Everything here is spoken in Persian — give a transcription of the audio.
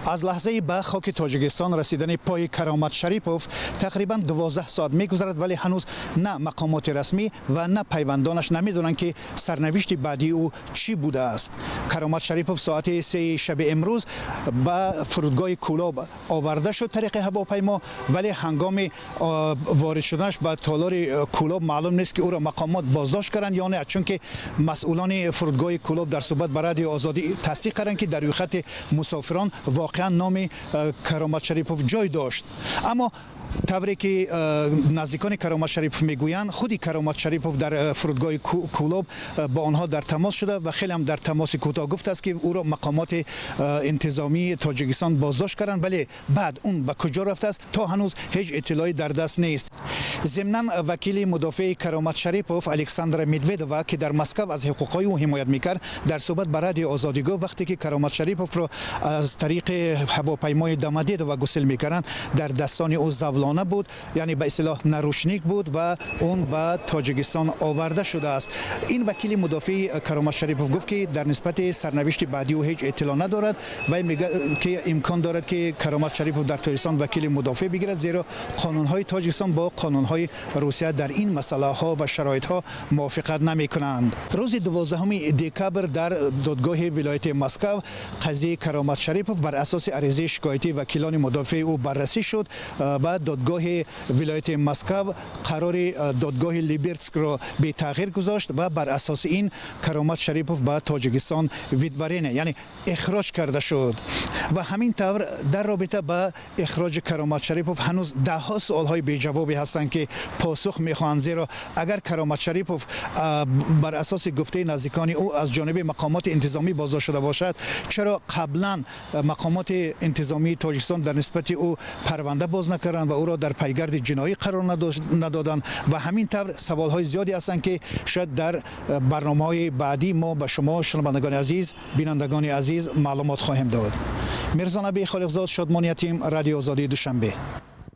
از لحظه به خاک تاجیکستان رسیدن پای کرامت شریپوف تقریبا 12 ساعت میگذرد، ولی هنوز نه مقامات رسمی و نه پیوندانش نمیدونند که سرنوشت بعدی او چی بوده است. کرامت شریپوف ساعت 3 شب امروز به فرودگاه کولاب آورده شد طریق هواپیما، ولی هنگام وارد شدنش به تالار کولاب معلوم نیست که او را مقامات بازداشت کردند یا نه، چون که مسئولان فرودگاه کولاب در صحبت با رادیو آزادی تصدیق کردند که در روی خط مسافران واقعا نام کرامت شریپوف جای داشت. اما طوری که نزدیکان کرامت شریپوف میگویند، خودی کرامت شریپوف در فرودگاه کولاب با آنها در تماس شده و خیلی هم در تماس کوتاه گفته است که او را مقامات انتظامی تاجیکستان بازداشت کردند، ولی بعد اون به کجا رفته است تا هنوز هیچ اطلاعی در دست نیست. ضمناً وکیل مدافع کرامت شریپوف الکساندر مدودووا که در مسکو از حقوقهای او حمایت میکرد در صحبت با رادیو آزادی گفت وقتی که کرامت شریپوف را از طریق هواپیمای دومدیدووا گسیل میکردند در دستان او زولانه بود، یعنی به اصطلاح نروشنیک بود و اون به تاجیکستان آورده شده است. این وکیل مدافع کرامت شریپوف گفت که در نسبت سرنوشت بعدی او هیچ اطلاع ندارد و میگه که امکان دارد که کرامت شریپوف در تاجیکستان وکیل مدافع بگیرد، زیرا قانونهای تاجیکستان با قانونهای روسیه در این مسئله ها و شرایط ها موافقت نمی کنند. روز 12 دکبر در دادگاه ولایت مسکو قضیه کرامت شریپوف بر اساس عریضه شکایتی وکیلان مدافع او بررسی شد و دادگاه ولایت مسکو قرار دادگاه لیبرتسک را به تغییر گذاشت و بر اساس این کرامت شریپوف به تاجیکستان ویدبرینه یعنی اخراج کرده شد. و همین طور در رابطه با اخراج کرامت شریپوف هنوز ده ها سوال های بی جوابی هستند که پاسخ میخواهند، زیرا اگر کرامت شریپوف بر اساس گفته نزدیکان او از جانب مقامات انتظامی بازداشت شده باشد، چرا قبلا مقامات انتظامی تاجیکستان در نسبت او پرونده باز نکردند و او را در پیگرد جنایی قرار ندادند؟ و همین طور سوال های زیادی هستند که شاید در برنامه‌های بعدی ما به شما شنوندگان عزیز، بینندگان عزیز معلومات خواهیم داد. میرزا نبی خالقزاد، شادمانی تیم، رادیو آزادی دوشنبه.